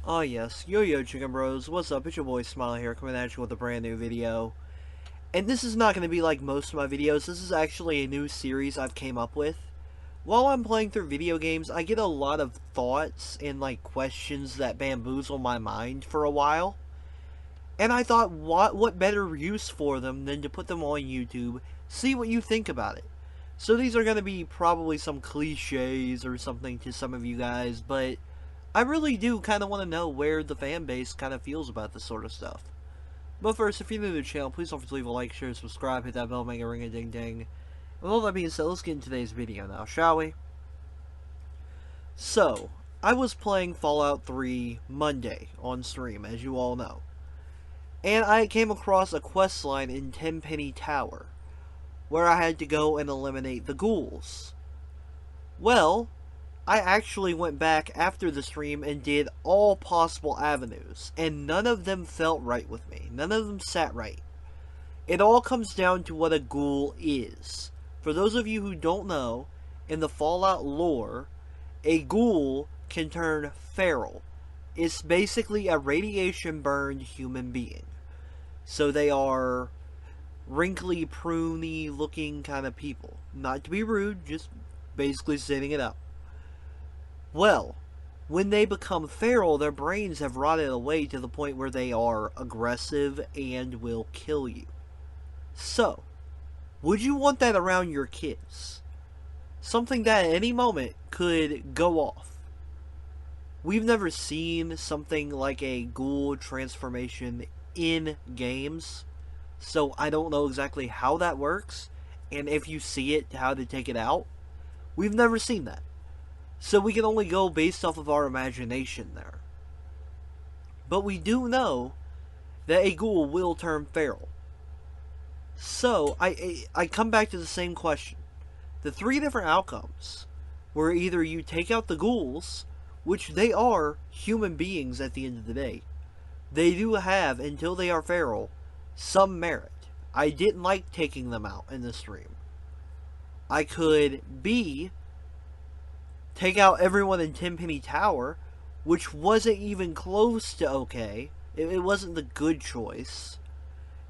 Ah yes, yo chicken bros, what's up? It's your boy Smile here, coming at you with a brand new video. And this is not going to be like most of my videos, this is actually a new series I've came up with. While I'm playing through video games, I get a lot of thoughts and like questions that bamboozle my mind for a while. And I thought, what better use for them than to put them on YouTube, see what you think about it. So these are going to be probably some cliches or something to some of you guys, but I really do kind of want to know where the fan base kind of feels about this sort of stuff. But first, if you're new to the channel, please don't forget to leave a like, share, subscribe, hit that bell, make it ring a ding ding. With all that being said, let's get into today's video now, shall we? So, I was playing Fallout 3 Monday on stream, as you all know. And I came across a quest line in Tenpenny Tower, where I had to go and eliminate the ghouls. Well, I actually went back after the stream and did all possible avenues, and none of them felt right with me. None of them sat right. It all comes down to what a ghoul is. For those of you who don't know, in the Fallout lore, a ghoul can turn feral. It's basically a radiation-burned human being. So they are wrinkly, pruny looking kind of people. Not to be rude, just basically setting it up. Well, when they become feral, their brains have rotted away to the point where they are aggressive and will kill you. So, would you want that around your kids? Something that at any moment could go off. We've never seen something like a ghoul transformation in games, so I don't know exactly how that works, and if you see it, how to take it out. We've never seen that. So we can only go based off of our imagination there. But we do know that a ghoul will turn feral. So I come back to the same question. The three different outcomes were either you take out the ghouls, which they are human beings at the end of the day. They do have, until they are feral, some merit. I didn't like taking them out in the stream. I could B, take out everyone in Tenpenny Tower, which wasn't even close to okay. It wasn't the good choice.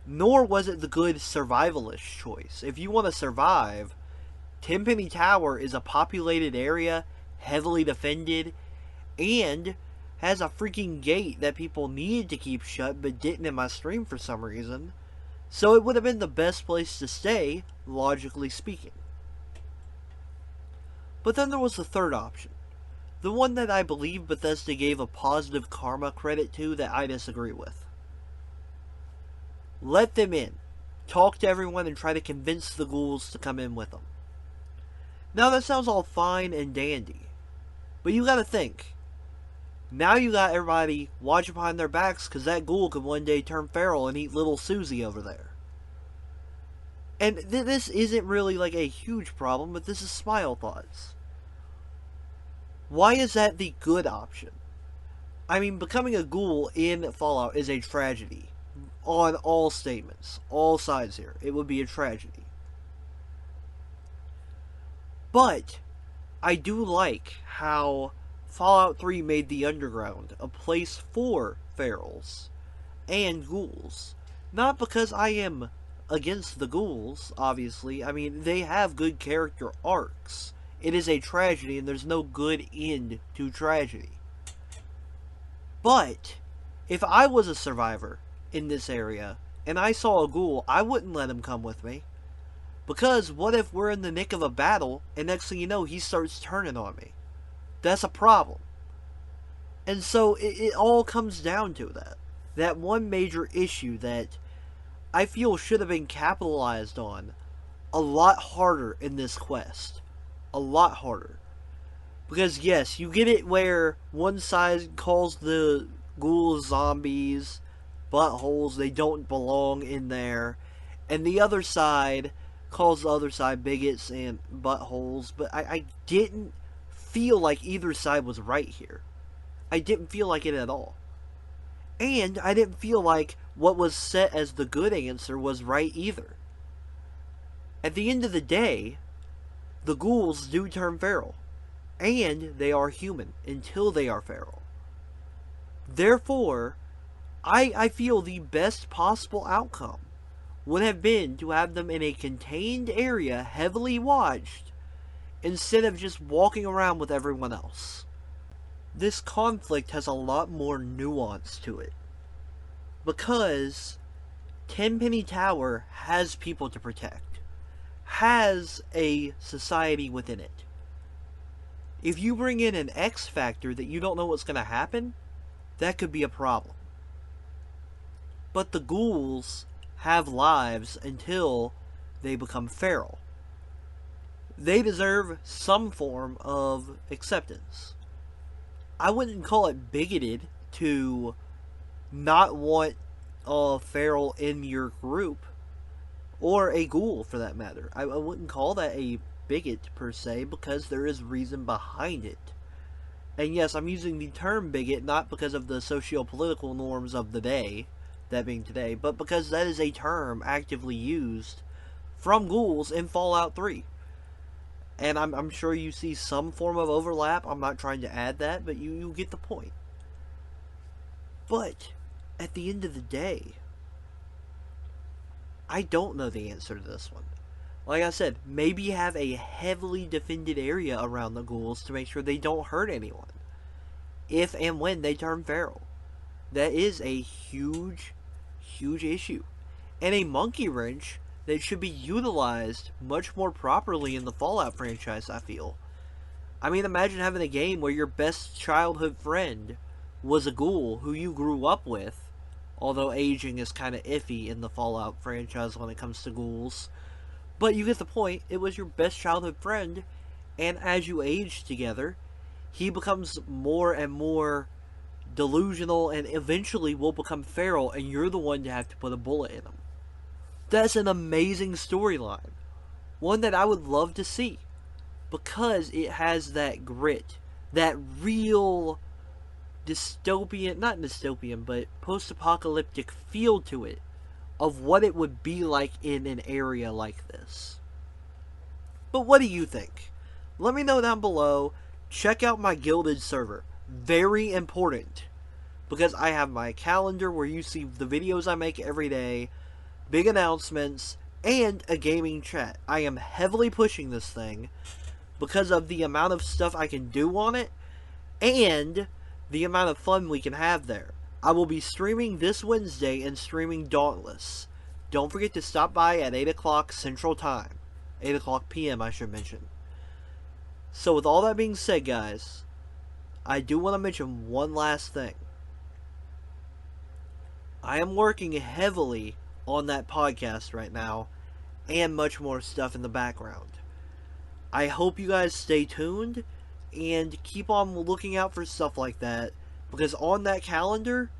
Nor was it the good survivalist choice. If you want to survive, Tenpenny Tower is a populated area, heavily defended, and has a freaking gate that people needed to keep shut but didn't in my stream for some reason. So it would have been the best place to stay, logically speaking. But then there was the third option. The one that I believe Bethesda gave a positive karma credit to that I disagree with. Let them in. Talk to everyone and try to convince the ghouls to come in with them. Now that sounds all fine and dandy. But you gotta think. Now you got everybody watching behind their backs because that ghoul could one day turn feral and eat little Susie over there. And this isn't really like a huge problem, but this is SmileThoughts. Why is that the good option? I mean, becoming a ghoul in Fallout is a tragedy. On all statements. All sides here. It would be a tragedy. But, I do like how Fallout 3 made the underground a place for ferals and ghouls. Not because I am against the ghouls, obviously. I mean, they have good character arcs. It is a tragedy, and there's no good end to tragedy. But, if I was a survivor in this area, and I saw a ghoul, I wouldn't let him come with me. Because, what if we're in the nick of a battle, and next thing you know, he starts turning on me? That's a problem. And so, it all comes down to that. That one major issue that I feel should have been capitalized on a lot harder in this quest. A lot harder. Because yes, you get it where one side calls the ghouls zombies, buttholes, they don't belong in there, and the other side calls the other side bigots and buttholes, but I didn't feel like either side was right here. I didn't feel like it at all. And I didn't feel like what was set as the good answer was right either. At the end of the day, the ghouls do turn feral. And they are human until they are feral. Therefore, I feel the best possible outcome would have been to have them in a contained area, heavily watched, instead of just walking around with everyone else. This conflict has a lot more nuance to it, because Tenpenny Tower has people to protect, has a society within it. If you bring in an X factor that you don't know what's going to happen, that could be a problem. But the ghouls have lives until they become feral. They deserve some form of acceptance. I wouldn't call it bigoted to not want a feral in your group, or a ghoul for that matter. I wouldn't call that a bigot per se, because there is reason behind it. And yes, I'm using the term bigot not because of the socio-political norms of the day, that being today, but because that is a term actively used from ghouls in Fallout 3. And I'm sure you see some form of overlap. I'm not trying to add that, but you get the point. But at the end of the day, I don't know the answer to this one. Like I said, maybe have a heavily defended area around the ghouls to make sure they don't hurt anyone, if and when they turn feral. That is a huge, huge issue. And a monkey wrench that should be utilized much more properly in the Fallout franchise, I feel. I mean, imagine having a game where your best childhood friend was a ghoul who you grew up with, although aging is kind of iffy in the Fallout franchise when it comes to ghouls. But you get the point, it was your best childhood friend, and as you age together, he becomes more and more delusional and eventually will become feral, and you're the one to have to put a bullet in him. That's an amazing storyline. One that I would love to see, because it has that grit, that real dystopian, not dystopian, but post-apocalyptic feel to it, of what it would be like in an area like this. But what do you think? Let me know down below. Check out my Gilded server. Very important, because I have my calendar where you see the videos I make every day, big announcements, and a gaming chat. I am heavily pushing this thing because of the amount of stuff I can do on it, and the amount of fun we can have there. I will be streaming this Wednesday and streaming Dauntless. Don't forget to stop by at 8 o'clock Central Time. 8 o'clock p.m. I should mention. So with all that being said, guys, I do want to mention one last thing. I am working heavily on that podcast right now, and much more stuff in the background. I hope you guys stay tuned and keep on looking out for stuff like that, because on that calendar,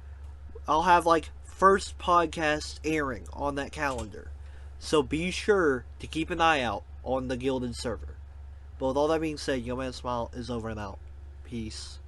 I'll have like first podcast airing on that calendar. So be sure to keep an eye out on the Gilded server. But with all that being said, Yo Man Smile is over and out. Peace.